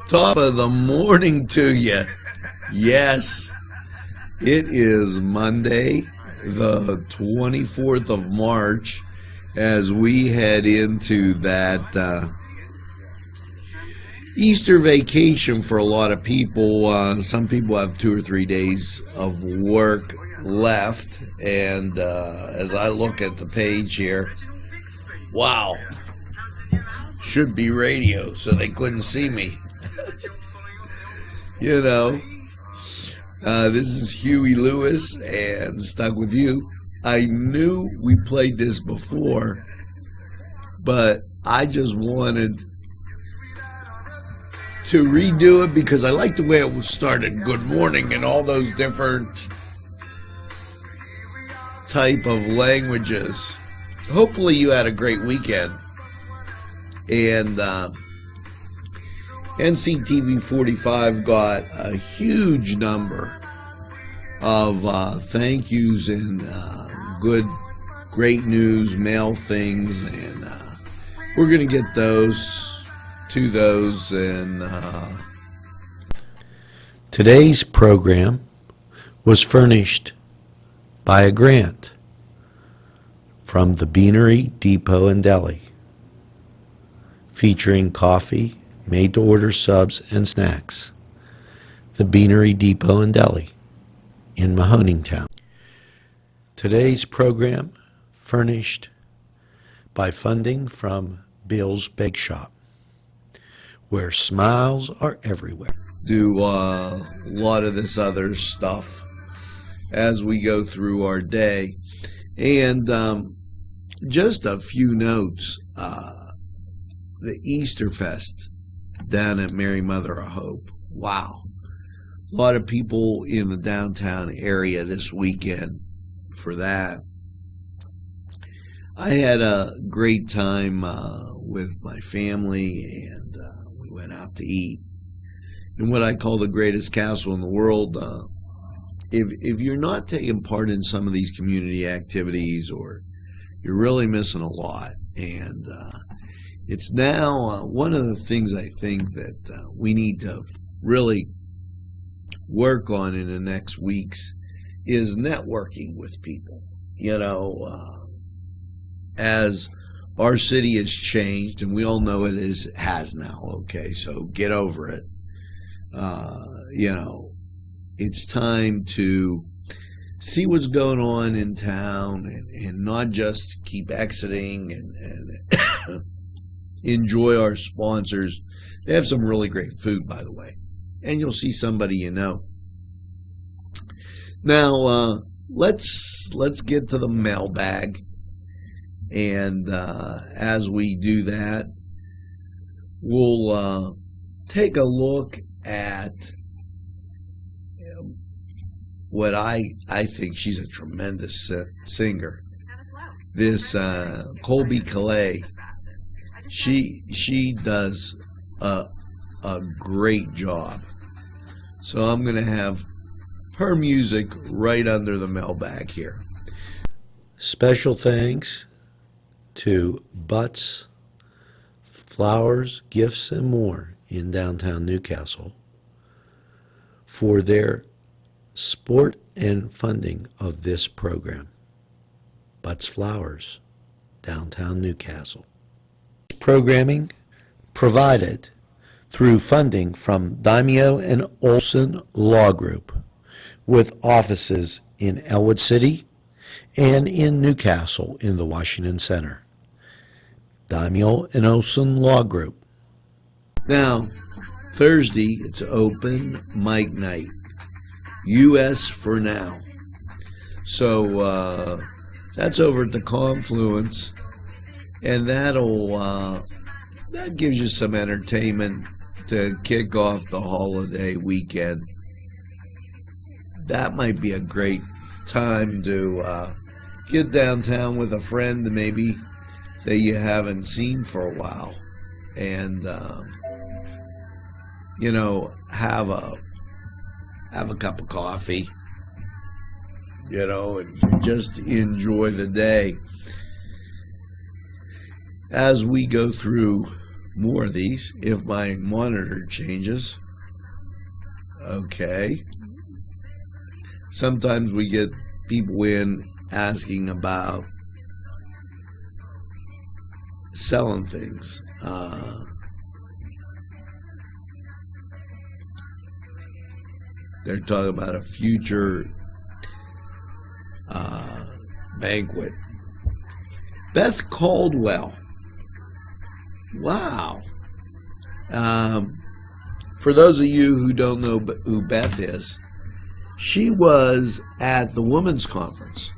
Top of the morning to you. Yes, it is Monday, the 24th of March, as we head into that Easter vacation for a lot of people. Some people have 2 or 3 days of work left, and as I look at the page here, wow, should be radio, so they couldn't see me. You know, this is Huey Lewis and Stuck With You. I knew we played this before, but I just wanted to redo it because I like the way it was started. Good morning and all those different type of languages. Hopefully you had a great weekend. And NCTV45 got a huge number of thank yous and great news, mail things, and we're going to get to those. And today's program was furnished by a grant from the Beanery Depot and Deli, featuring coffee, made-to-order subs, and snacks. The Beanery Depot and Deli in Mahoningtown. Today's program furnished by funding from Bill's Bake Shop, where smiles are everywhere. Do a lot of this other stuff as we go through our day. And just a few notes. The Easter Fest down at Mary Mother of Hope. Wow. A lot of people in the downtown area this weekend for that. I had a great time with my family, and we went out to eat in what I call the greatest castle in the world. If you're not taking part in some of these community activities, or you're really missing a lot. And it's now one of the things I think that we need to really work on in the next weeks is networking with people. You know, as our city has changed, and we all know it has now, okay, so get over it. You know, it's time to see what's going on in town, and not just keep exiting and enjoy our sponsors. They have some really great food, by the way, and you'll see somebody you know. Now, let's get to the mailbag, and as we do that, we'll take a look at what I think she's a tremendous singer. This Colby Calais. She does a great job. So I'm going to have her music right under the mailbag here. Special thanks to Butts, Flowers, Gifts, and More in downtown Newcastle for their support and funding of this program. Butts Flowers, downtown Newcastle. Programming provided through funding from Daimio and Olson Law Group, with offices in Elwood City and in Newcastle in the Washington Center. Daimio and Olson Law Group. Now, Thursday, it's open mic night. U.S. for now. So that's over at the Confluence, and that gives you some entertainment to kick off the holiday weekend. That might be a great time to get downtown with a friend maybe that you haven't seen for a while, and you know, have a cup of coffee, you know, and just enjoy the day. as we go through more of these, if my monitor changes. Okay. Sometimes we get people in asking about selling things. They're talking about a future banquet. Beth Caldwell. Wow. For those of you who don't know who Beth is, she was at the Women's Conference.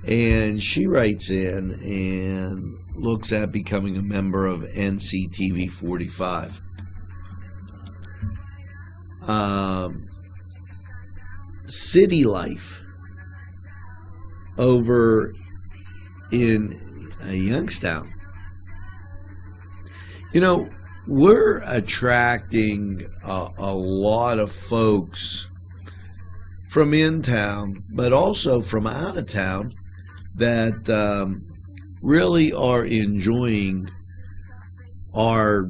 And she writes in and looks at becoming a member of NCTV45. City life over in Youngstown. You know, we're attracting a lot of folks from in town, but also from out of town that really are enjoying our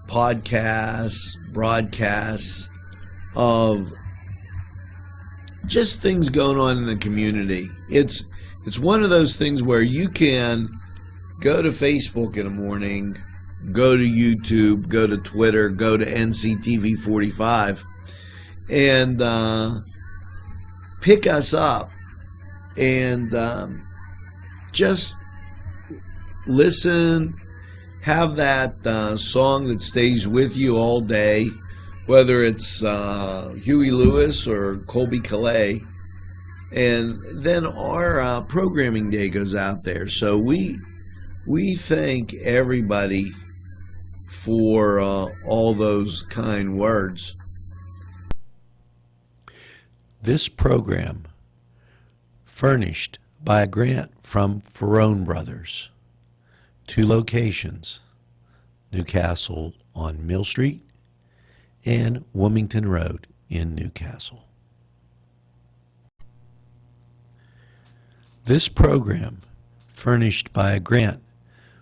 podcasts, broadcasts of just things going on in the community. It's one of those things where you can go to Facebook in the morning, go to YouTube, go to Twitter, go to NCTV45, and pick us up and just listen, have that song that stays with you all day, whether it's Huey Lewis or Colby Calais. And then our programming day goes out there. So we thank everybody for all those kind words. This program furnished by a grant from Ferrone Brothers. 2 locations, Newcastle on Mill Street and Wilmington Road in Newcastle. This program furnished by a grant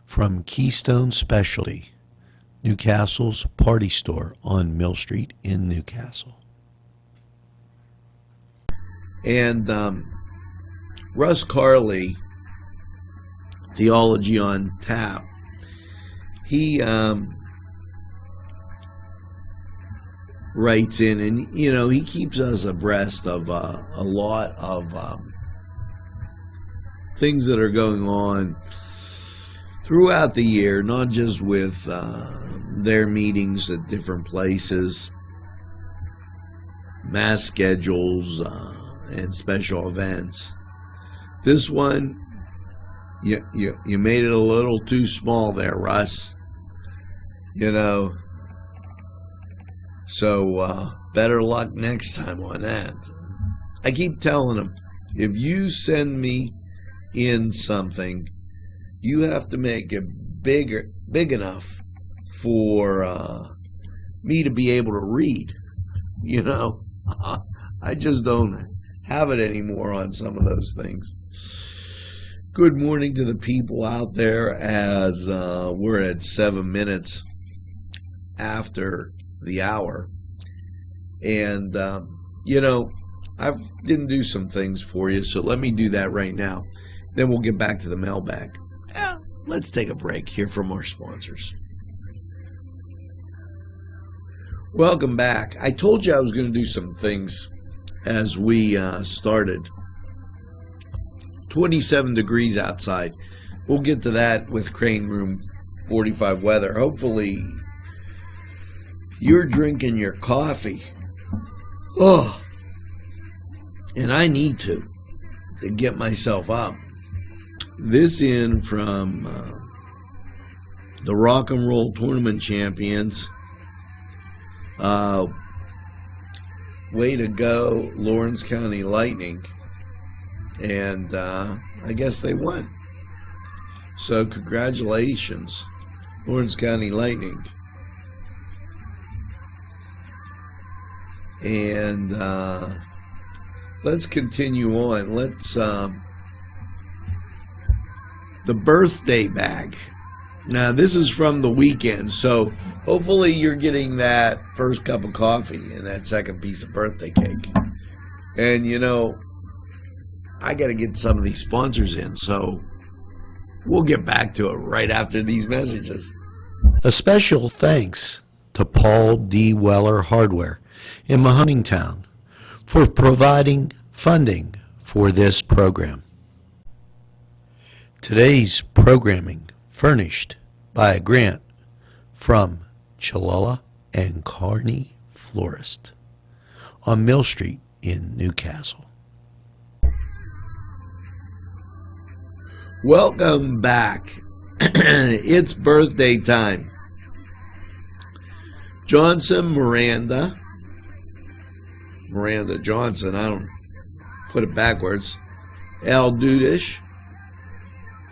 from Keystone Specialty, Newcastle's party store on Mill Street in Newcastle. And Russ Carley, Theology on Tap, he writes in, and you know, he keeps us abreast of a lot of things that are going on throughout the year, not just with their meetings at different places, mass schedules, and special events. This one, you made it a little too small there, Russ. You know, so better luck next time on that. I keep telling him, if you send me in something, you have to make it big enough for me to be able to read. You know, I just don't have it anymore on some of those things. Good morning to the people out there, as we're at 7 minutes after the hour. And, you know, I didn't do some things for you, so let me do that right now. Then we'll get back to the mailbag. Let's take a break here from our sponsors. Welcome back. I told you I was going to do some things as we started. 27 degrees outside. We'll get to that with Crane Room 45 weather. Hopefully you're drinking your coffee. Oh, and I need to get myself up. This in from the Rock and Roll Tournament champions. Way to go, Lawrence County Lightning. And I guess they won. So congratulations, Lawrence County Lightning. And let's continue on. Let's the birthday bag. Now, this is from the weekend, so hopefully you're getting that first cup of coffee and that second piece of birthday cake. And, you know, I got to get some of these sponsors in, so we'll get back to it right after these messages. A special thanks to Paul D. Weller Hardware in Mahoningtown for providing funding for this program. Today's programming furnished by a grant from Chalala and Carney Florist on Mill Street in Newcastle. Welcome back. It's birthday time. Miranda Johnson, I don't put it backwards. Al Dudish,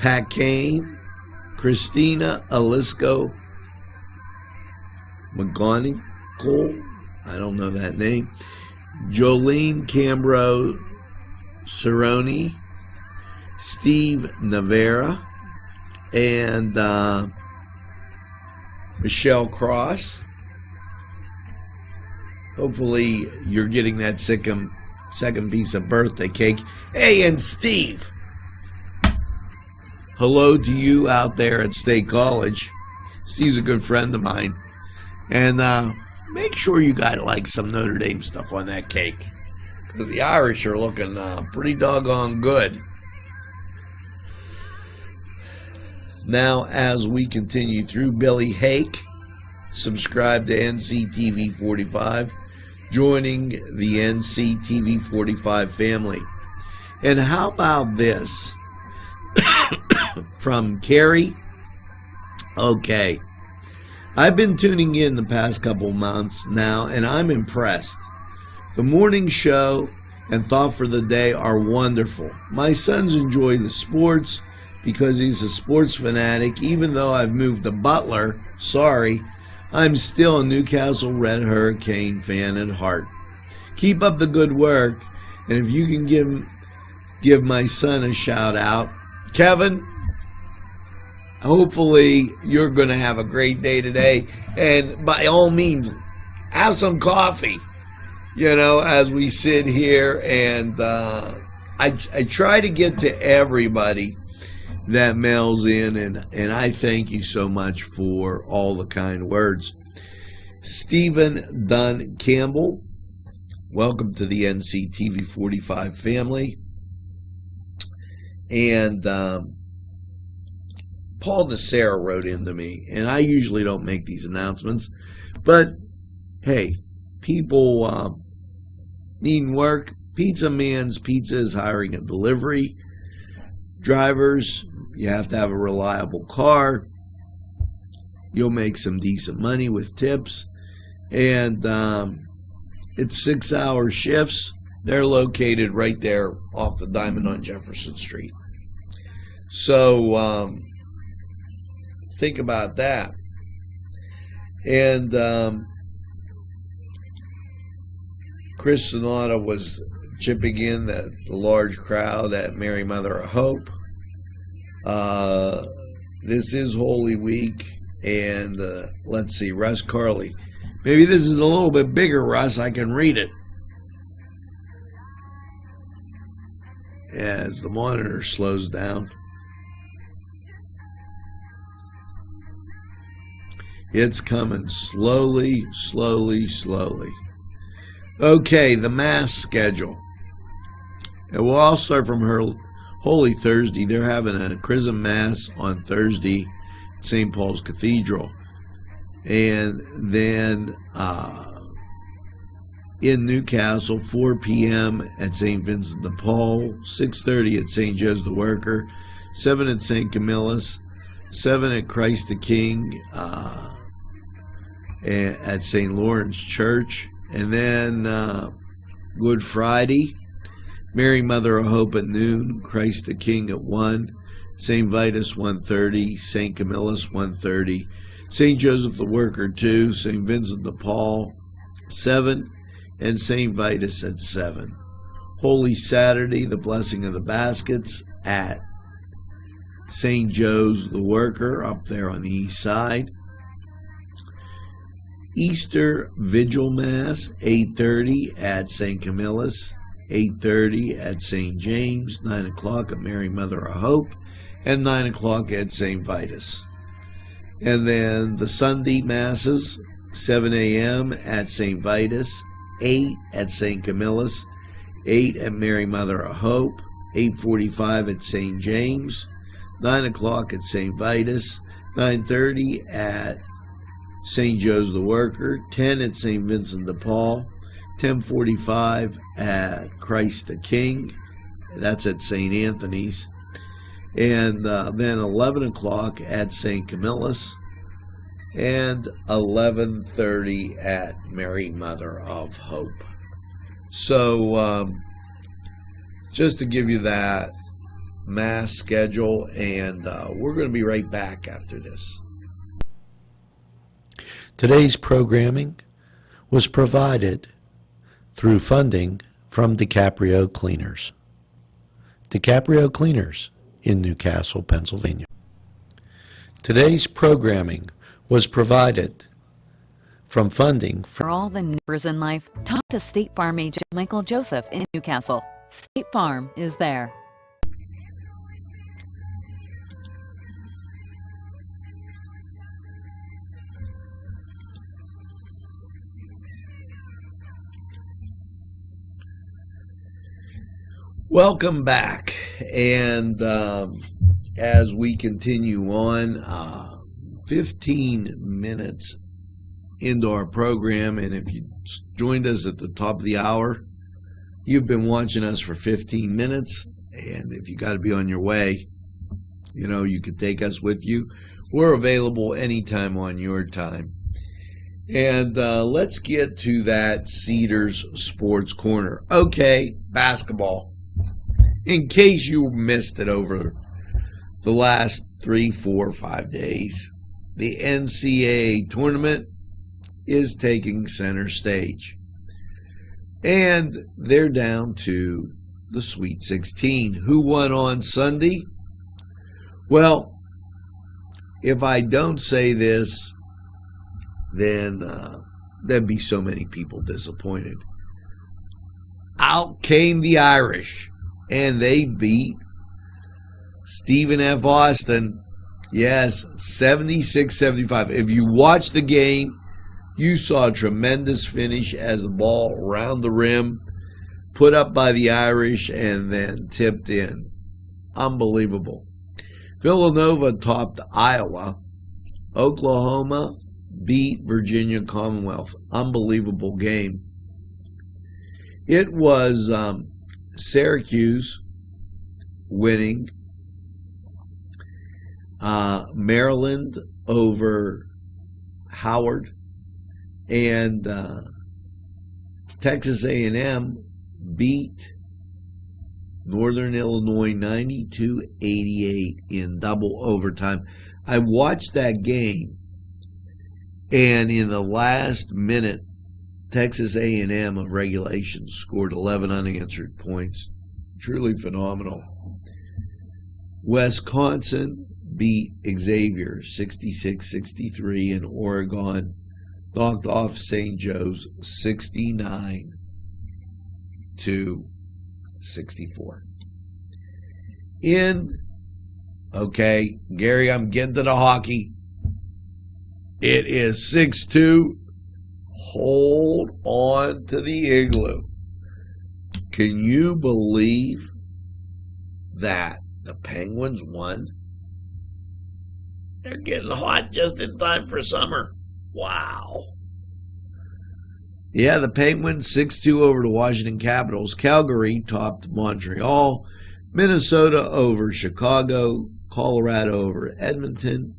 Pat Kane, Christina Alisco McGonigal, I don't know that name, Jolene Cambro Cerrone, Steve Navarra, and Michelle Cross. Hopefully you're getting that second piece of birthday cake. Hey, and Steve, hello to you out there at State College. Steve's a good friend of mine. And make sure you got like some Notre Dame stuff on that cake, because the Irish are looking pretty doggone good. Now, as we continue through, Billy Hake, subscribe to NCTV45, joining the NCTV45 family. And how about this from Carrie? Okay, I've been tuning in the past couple months now, and I'm impressed. The morning show and Thought for the Day are wonderful. My sons enjoy the sports because he's a sports fanatic. Even though I've moved to Butler, sorry, I'm still a Newcastle Red Hurricane fan at heart. Keep up the good work, and if you can give my son a shout out, Kevin, hopefully you're going to have a great day today, and by all means, have some coffee, you know, as we sit here. And I try to get to everybody that mails in, and I thank you so much for all the kind words. Stephen Dunn Campbell, welcome to the NCTV45 family. And Paul DeSera wrote into me, and I usually don't make these announcements, but hey, people needing work. Pizza Man's Pizza is hiring a delivery. Drivers, you have to have a reliable car. You'll make some decent money with tips. And it's 6-hour shifts. They're located right there off the Diamond on Jefferson Street. So think about that. And Chris Sonata was chipping in the large crowd at Mary Mother of Hope. This is Holy Week, and let's see, Russ Carley. Maybe this is a little bit bigger, Russ. I can read it. As the monitor slows down. It's coming slowly, slowly, slowly. Okay, the Mass schedule. And we'll all start from her Holy Thursday. They're having a Chrism Mass on Thursday at St. Paul's Cathedral. And then in Newcastle, 4 p.m. at St. Vincent de Paul, 6:30 at St. Joseph the Worker, 7 at St. Camillus, 7 at Christ the King at St. Lawrence Church. And then Good Friday, Mary Mother of Hope at noon, Christ the King at 1, St. Vitus 1:30, St. Camillus 1:30, St. Joseph the Worker 2, St. Vincent de Paul 7, and St. Vitus at 7. Holy Saturday, the Blessing of the Baskets at St. Joe's the Worker up there on the east side. Easter Vigil Mass, 8:30 at St. Camillus, 8:30 at St. James, 9 o'clock at Mary Mother of Hope, and 9 o'clock at St. Vitus. And then the Sunday Masses, 7 a.m. at St. Vitus, 8 at St. Camillus, 8 at Mary Mother of Hope, 8:45 at St. James, 9 o'clock at St. Vitus, 9:30 at St. Joe's the Worker, 10 at St. Vincent de Paul, 10:45 at Christ the King, that's at St. Anthony's, and then 11 o'clock at St. Camillus, and 11:30 at Mary Mother of Hope. So just to give you that Mass schedule, and we're going to be right back after this. Today's programming was provided through funding from DiCaprio Cleaners. DiCaprio Cleaners in Newcastle, Pennsylvania. Today's programming was provided from funding For all the numbers in life, talk to State Farm agent Michael Joseph in Newcastle. State Farm is there. Welcome back, and as we continue on, 15 minutes into our program, and if you joined us at the top of the hour, you've been watching us for 15 minutes, and if you got to be on your way, you know, you could take us with you. We're available anytime on your time. And let's get to that Cedars Sports Corner. Okay, basketball. In case you missed it over the last 3, 4, 5 days, the NCAA tournament is taking center stage. And they're down to the Sweet 16. Who won on Sunday? Well, if I don't say this, then there'd be so many people disappointed. Out came the Irish, and they beat Stephen F. Austin, yes, 76-75. If you watched the game, you saw a tremendous finish as the ball around the rim, put up by the Irish, and then tipped in. Unbelievable. Villanova topped Iowa. Oklahoma beat Virginia Commonwealth. Unbelievable game. It was Syracuse winning, Maryland over Howard, and Texas A&M beat Northern Illinois 92-88 in double overtime. I watched that game, and in the last minute, Texas A&M of regulation scored 11 unanswered points. Truly phenomenal. Wisconsin beat Xavier 66-63, and Oregon knocked off St. Joe's 69-64. Okay, Gary, I'm getting to the hockey. It is 6-2. Hold on to the igloo. Can you believe that the Penguins won? They're getting hot just in time for summer. Wow. Yeah, the Penguins 6-2 over the Washington Capitals. Calgary topped Montreal. Minnesota over Chicago. Colorado over Edmonton.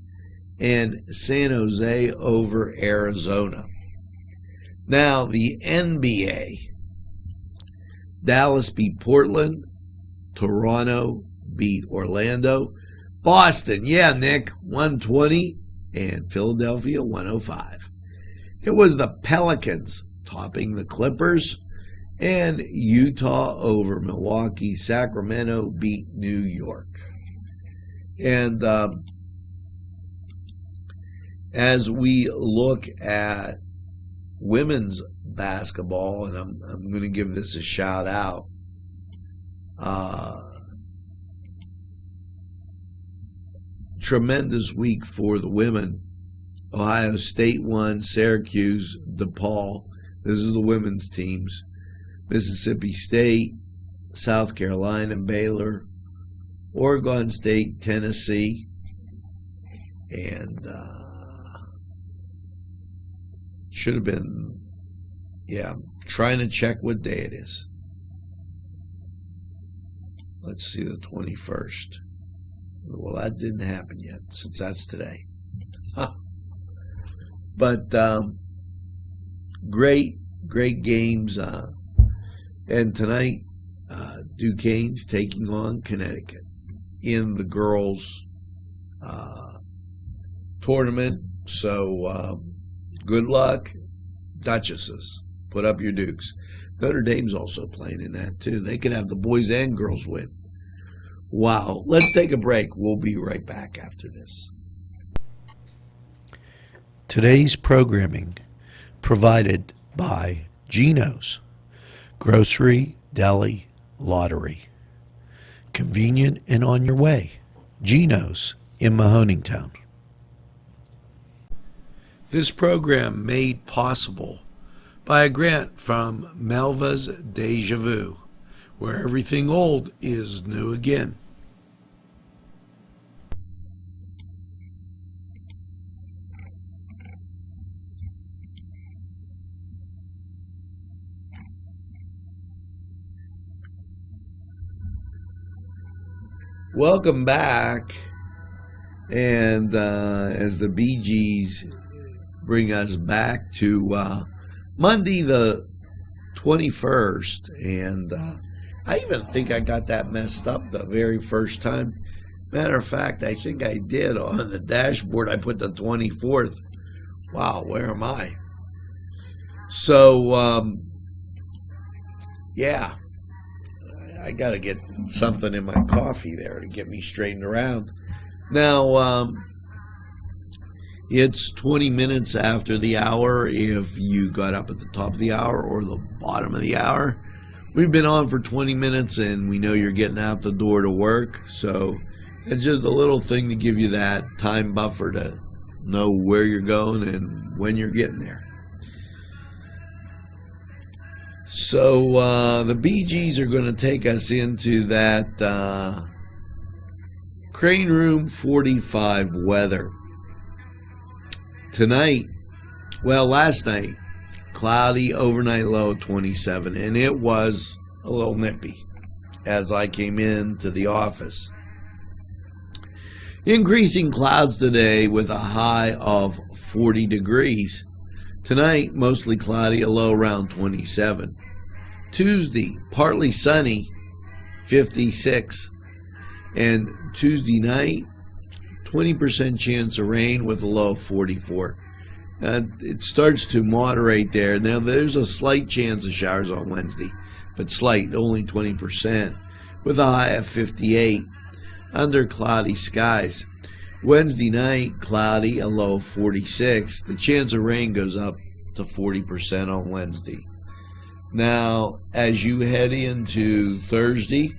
And San Jose over Arizona. Now, the NBA. Dallas beat Portland. Toronto beat Orlando. Boston, yeah, Nick, 120. And Philadelphia, 105. It was the Pelicans topping the Clippers. And Utah over Milwaukee. Sacramento beat New York. And as we look at women's basketball, and I'm going to give this a shout out. Tremendous week for the women. Ohio State won, Syracuse, DePaul. This is the women's teams. Mississippi State, South Carolina, Baylor, Oregon State, Tennessee, and should have been, trying to check what day it is. Let's see, the 21st. Well, that didn't happen yet, since that's today. But great games. And tonight, Duquesne's taking on Connecticut in the girls' tournament. So good luck, Duchesses. Put up your dukes. Notre Dame's also playing in that, too. They could have the boys and girls win. Wow. Let's take a break. We'll be right back after this. Today's programming provided by Geno's Grocery, Deli, Lottery. Convenient and on your way. Geno's in Mahoningtown. This program made possible by a grant from Melva's Deja Vu, where everything old is new again. Welcome back. And as the Bee Gees bring us back to Monday the 21st, and I even think I got that messed up the very first time. Matter of fact, I think I did. On the dashboard I put the 24th. Wow, where am I? So yeah, I gotta get something in my coffee there to get me straightened around. Now it's 20 minutes after the hour if you got up at the top of the hour or the bottom of the hour. We've been on for 20 minutes and we know you're getting out the door to work. So it's just a little thing to give you that time buffer to know where you're going and when you're getting there. So the Bee Gees are going to take us into that Crane Room 45 weather. Tonight, well, last night, cloudy, overnight low 27, and it was a little nippy as I came into the office. Increasing clouds today with a high of 40 degrees. Tonight, mostly cloudy, a low around 27. Tuesday, partly sunny, 56. And Tuesday night, 20% chance of rain with a low of 44. It starts to moderate there. Now, there's a slight chance of showers on Wednesday, but slight, only 20%, with a high of 58, under cloudy skies. Wednesday night, cloudy, a low of 46. The chance of rain goes up to 40% on Wednesday. Now, as you head into Thursday,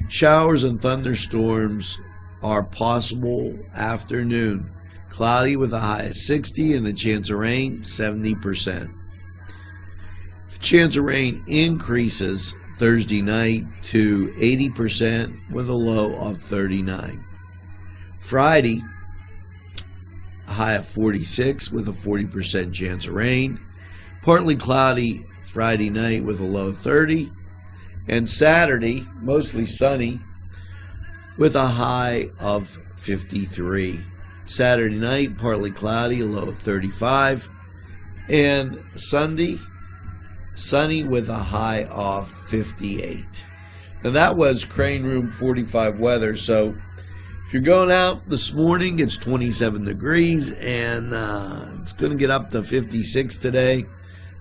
showers and thunderstorms are possible afternoon. Cloudy with a high of 60 and the chance of rain 70%. The chance of rain increases Thursday night to 80% with a low of 39. Friday, a high of 46 with a 40% chance of rain. Partly cloudy Friday night with a low of 30. And Saturday, mostly sunny with a high of 53. Saturday night, partly cloudy, a low of 35. And Sunday, sunny with a high of 58. Now that was Crane Room 45 weather. So if you're going out this morning, it's 27 degrees, and it's going to get up to 56 today.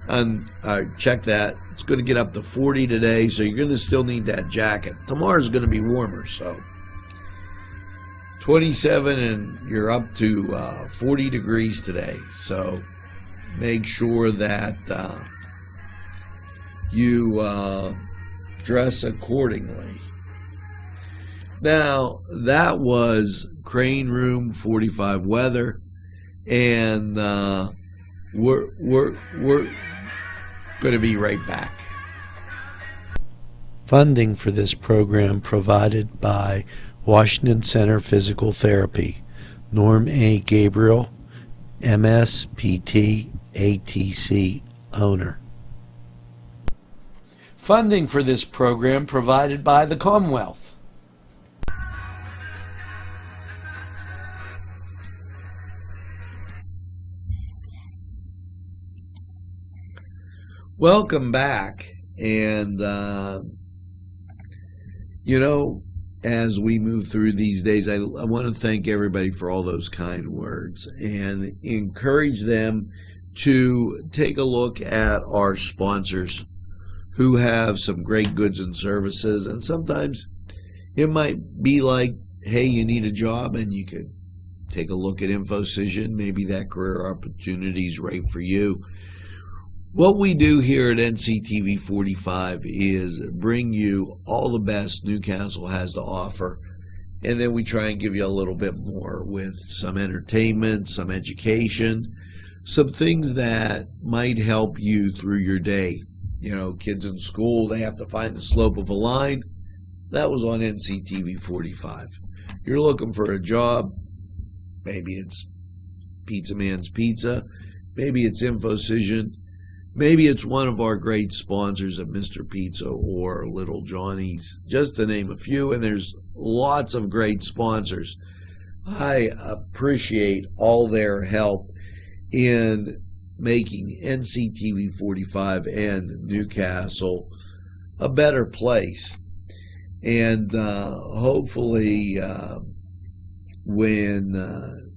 And check that. It's going to get up to 40 today, so you're going to still need that jacket. Tomorrow's going to be warmer, so 27 and you're up to 40 degrees today. So make sure that you dress accordingly. Now, that was Crane Room 45 weather, and we're going to be right back. Funding for this program provided by Washington Center Physical Therapy, Norm A. Gabriel, MSPT, ATC owner. Funding for this program provided by the Commonwealth. Welcome back. And, as we move through these days, I want to thank everybody for all those kind words and encourage them to take a look at our sponsors who have some great goods and services. And sometimes it might be like, hey, you need a job, and you could take a look at InfoCision. Maybe that career opportunity is right for you. What we do here at NCTV45 is bring you all the best Newcastle has to offer, and then we try and give you a little bit more with some entertainment, some education, some things that might help you through your day. Kids in school, they have to find the slope of a line. That was on NCTV45. You're looking for a job, maybe it's Pizza Man's Pizza, maybe it's InfoCision, maybe it's one of our great sponsors at Mr. Pizza or Little Johnny's, just to name a few, and there's lots of great sponsors. I appreciate all their help in making NCTV45 and Newcastle a better place. And hopefully when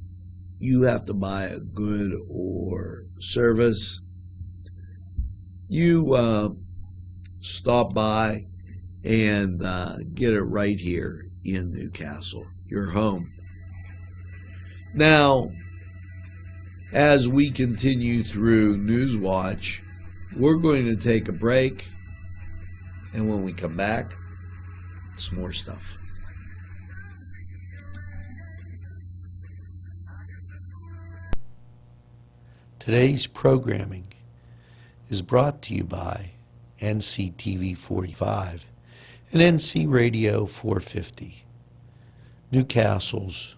you have to buy a good or service, you stop by and get it right here in Newcastle, your home. Now, as we continue through Newswatch, we're going to take a break, and when we come back, some more stuff. Today's programming is brought to you by NCTV45 and NC Radio 450, Newcastle's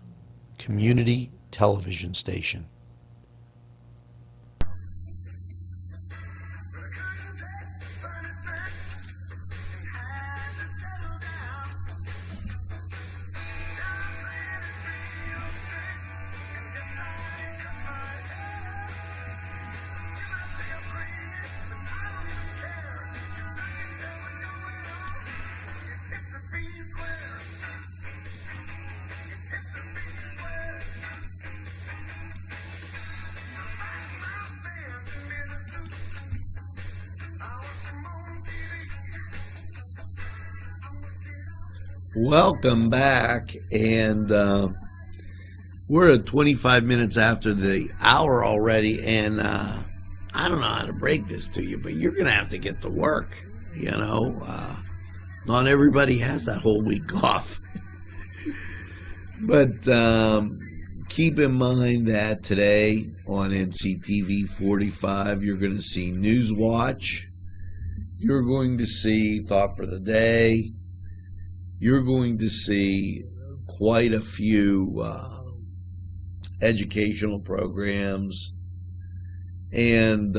community television station. Welcome back, and we're at 25 minutes after the hour already, and I don't know how to break this to you, but you're going to have to get to work, Not everybody has that whole week off. But keep in mind that today on NCTV45, you're going to see Newswatch, you're going to see Thought for the Day, you're going to see quite a few educational programs, and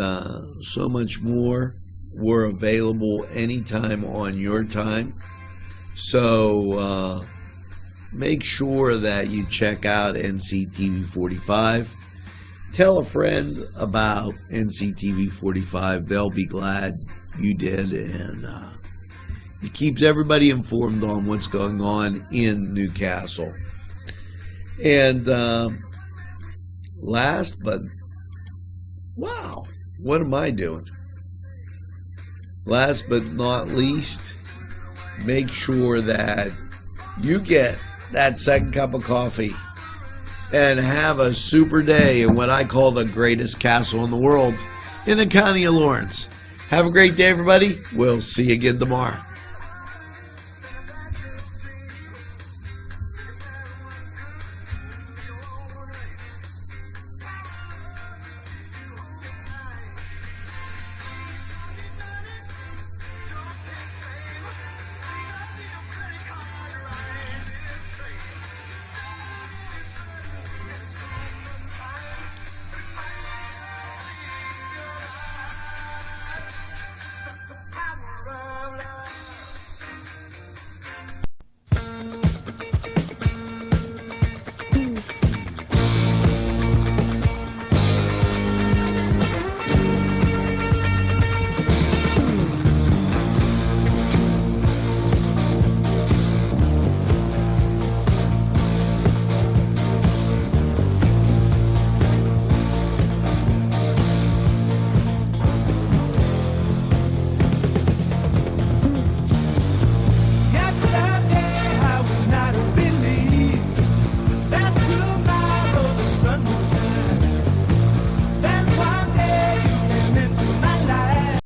so much more. We're available anytime on your time. So make sure that you check out NCTV45. Tell a friend about NCTV45. They'll be glad you did, and it keeps everybody informed on what's going on in Newcastle. And last but, wow, what am I doing? Last but not least, make sure that you get that second cup of coffee and have a super day in what I call the greatest castle in the world in the county of Lawrence. Have a great day, everybody. We'll see you again tomorrow.